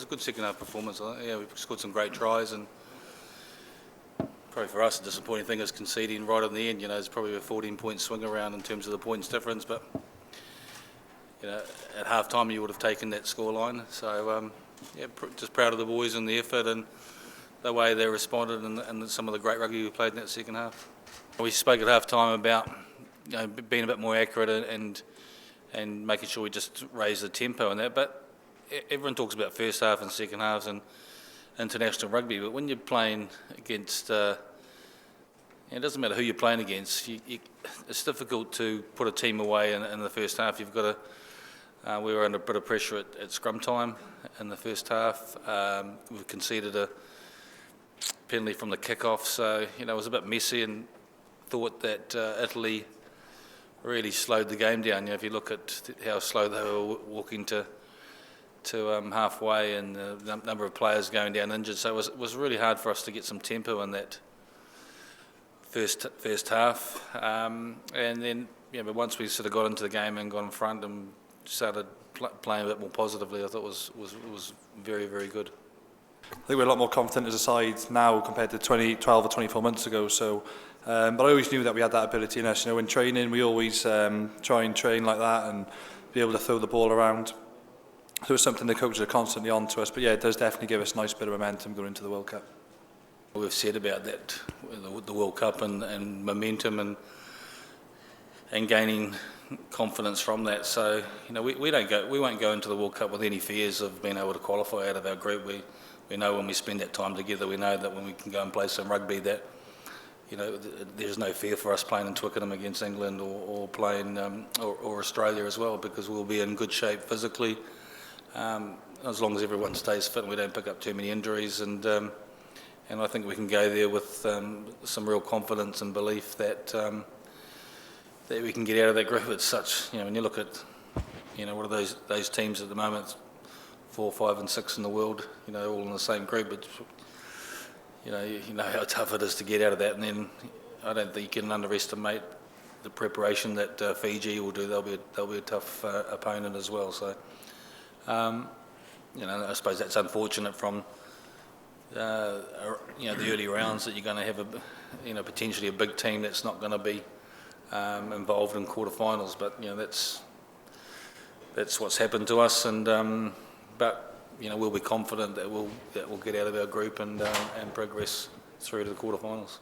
was a good second half performance. Yeah, we scored some great tries, and probably for us, the disappointing thing is conceding right on the end. You know, there's probably a 14-point swing around in terms of the points difference, but you know, at half time you would have taken that scoreline. So yeah, just proud of the boys and the effort and the way they responded, and some of the great rugby we played in that second half. We spoke at half time about, you know, being a bit more accurate and making sure we just raise the tempo and that. But everyone talks about first half and second halves and international rugby, but when you're playing against, it doesn't matter who you're playing against. It's difficult to put a team away in the first half. You've got to. We were under a bit of pressure at scrum time in the first half. We conceded a penalty from the kick-off, so you know it was a bit messy, and thought that Italy really slowed the game down. You know, if you look at how slow they were walking to halfway, and the number of players going down injured, so it was really hard for us to get some tempo in that first half. And then, yeah, but once we sort of got into the game and got in front and started playing a bit more positively, I thought it was very, very good. I think we're a lot more confident as a side now compared to 12 or 24 months ago. So, but I always knew that we had that ability in us. You know, in training, we always try and train like that and be able to throw the ball around. So it's something the coaches are constantly on to us. But yeah, it does definitely give us a nice bit of momentum going into the World Cup. We've said about that, the World Cup and momentum and gaining confidence from that. So you know, we won't go into the World Cup with any fears of being able to qualify out of our group. We know when we spend that time together, we know that when we can go and play some rugby, that you know there's no fear for us playing in Twickenham against England or playing or Australia as well, because we'll be in good shape physically, as long as everyone stays fit and we don't pick up too many injuries. And I think we can go there with some real confidence and belief that that we can get out of that group. It's such, you know, when you look at, you know, what are those teams at the moment, 4, 5 and 6 in the world, you know, all in the same group. But you know how tough it is to get out of that, and then I don't think you can underestimate the preparation that Fiji will do. They'll be a tough opponent as well. So you know, I suppose that's unfortunate from you know, the early rounds, that you're going to have potentially a big team that's not going to be involved in quarterfinals. But you know, that's what's happened to us, and but you know, we'll be confident that we'll get out of our group and progress through to the quarterfinals.